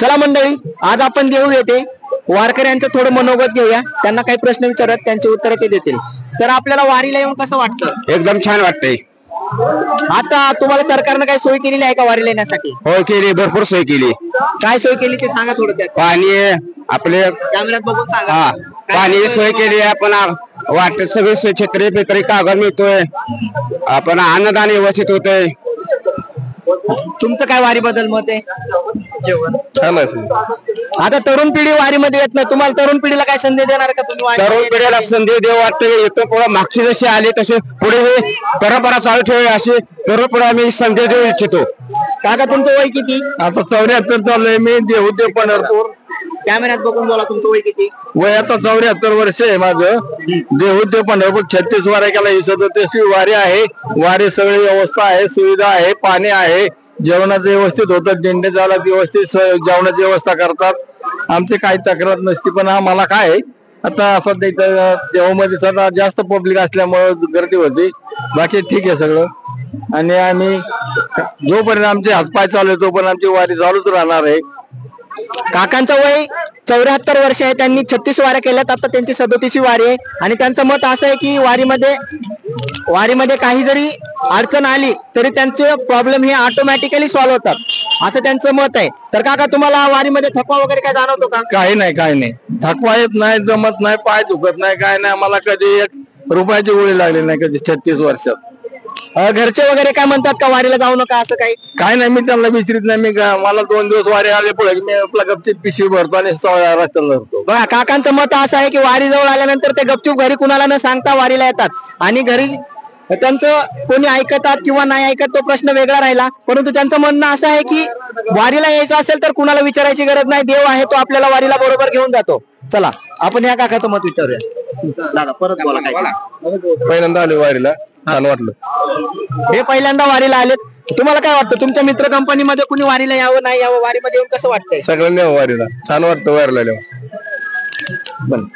चला मंडळी, आज आपण देऊ येते वारकऱ्यांचं थोडं मनोगत घेऊया. त्यांना काही प्रश्न विचारूयात, त्यांची उत्तरे ते देतील. तर आपल्याला वारीला येऊन कसं वाटतं? एकदम छान वाटतंय. आता तुम्हाला सरकारनं काही सोय केलेली आहे का वारीला येण्यासाठी? हो केली, भरपूर सोय केली. काय सोय केली ते सांगा थोडं. त्यात पाणी आपले कॅमेऱ्यात बघून सांगा. हा पाणी सोय केली. आपण वाटत सगळी सोय, छत्री पित्री कागद मिळतोय. आपण अन्नदान व्यवस्थित होतंय. तुमचं काय वारी बद्दल मत आहे? छान असेल. आता तरुण पिढी वारीमध्ये येत नाही, तुम्हाला तरुण पिढीला काय संदेश देणार का तुम्ही वारीमध्ये? तरुण पिढीला संधी देव वाटतं. येतो पुढे मागची जशी आली तसे पुढे ही परंपरा चालू ठेवी अशी तरुण पुढे आम्ही संदेश देऊ इच्छितो. काका तुमचं वय किती? आता 74 चाललंय. मी देवदेव पंढरपूर. कॅमेऱ्यात बघून बोला, तुमचं वय किती? वय आता 74 वर्ष आहे माझं. देवदेव पंढरपूर 36 वाऱ्या केला. ही 37वी वारी आहे. वारी सगळी व्यवस्था आहे, सुविधा आहे, पाणी आहे, जेवणाचं व्यवस्थित होतं. दिंडे झाला व्यवस्थित जेवणाची व्यवस्था करतात. आमची काही तक्रार नसती. पण आम्हाला काय आता सध्या इथं देवामध्ये सध्या जास्त पब्लिक असल्यामुळे गर्दी होती. बाकी ठीक आहे सगळं. आणि आम्ही जोपर्यंत आमचे हातपाय चालू आहे तोपर्यंत आमची वारी चालूच राहणार आहे. काकांचं वय 74 वर्ष आहे. त्यांनी 36 वाऱ्या केल्यात. आता त्यांची 37वी वारी आहे. आणि त्यांचं मत असं आहे की वारीमध्ये काही जरी अडचण आली तरी त्यांचे प्रॉब्लेम हे ऑटोमॅटिकली सॉल्व्ह होतात, असं त्यांचं मत आहे. तर काका तुम्हाला वारीमध्ये थकवा वगैरे काय जाणवतो का? काही नाही. थकवा येत नाही, जमत नाही, पाय दुखत नाही, काय नाही. मला कधी 1 रुपयाची गोळी लागली नाही कधी 36 वर्षात. घरचे वगैरे काय म्हणतात का वारीला जाऊ नका असं काही? काय नाही, मी त्यांना विचारित नाही. मला 2 दिवस वारी आले पुढे मी आपला गपचीप पिशवी भरतो आणि रस्त्याला धरतो. बघा, काकांचं मत असं आहे की वारी जवळ आल्यानंतर ते गपचूप घरी कुणाला न सांगता वारीला येतात. आणि घरी त्यांचं कोणी ऐकतात किंवा नाही ऐकत तो प्रश्न वेगळा राहिला, परंतु त्यांचं म्हणणं असं आहे की वारीला यायचं असेल तर कुणाला विचारायची गरज नाही. देव आहे तो आपल्याला वारीला बरोबर घेऊन जातो. चला आपण ह्या काकाचं मत विचारूया. दादा परत बोला. काय पहिल्यांदा आले वारीला, छान वाटलं. हे पहिल्यांदा वारीला आलेत. तुम्हाला काय वाटतं? तुमच्या मित्र कंपनीमध्ये कुणी वारीला यावं नाही यावं, वारीमध्ये येऊन कसं वाटतंय? सगळ्यांनी वारीला छान वाटतं. वारीला बंद.